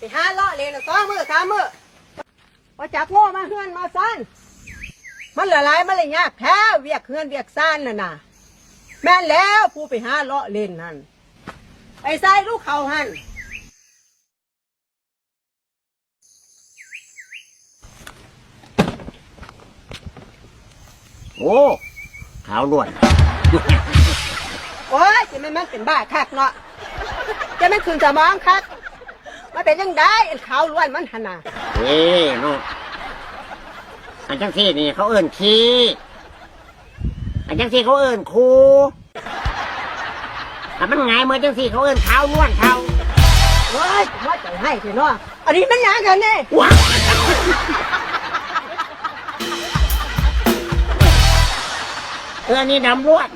ไปหาเลาะเลยนะ2 มื้อ 3 มื้อพอจักโง่มาเฮือนมาซ่านมันละลายมันเลยยากแท้เวียกเฮือนเวียกซ่านน่ะนะแม่นแล้วผู้ไปหาเลาะเล่นนั่นไปใส่ลูกเขาหัน โอ้ขาวล้วน โอ้ยจะมันเป็นบ้าคักเนาะจะมันคืนสมองคักมันเป็นยังได้อันขาวล้วนมันหนนา เอ้เนาะอันจังซี่นี่เขาเอิ้นขี้อันจังซี่เขาเอิ้นคูแต่มันไงเมื่อจังซี่เขาเอิ้นขาวล้วนเขา โอ้ยว่าใจให้สิเนาะอันนี้มันหยังกันเนี่ย ว้าอันนี้ดำล้วน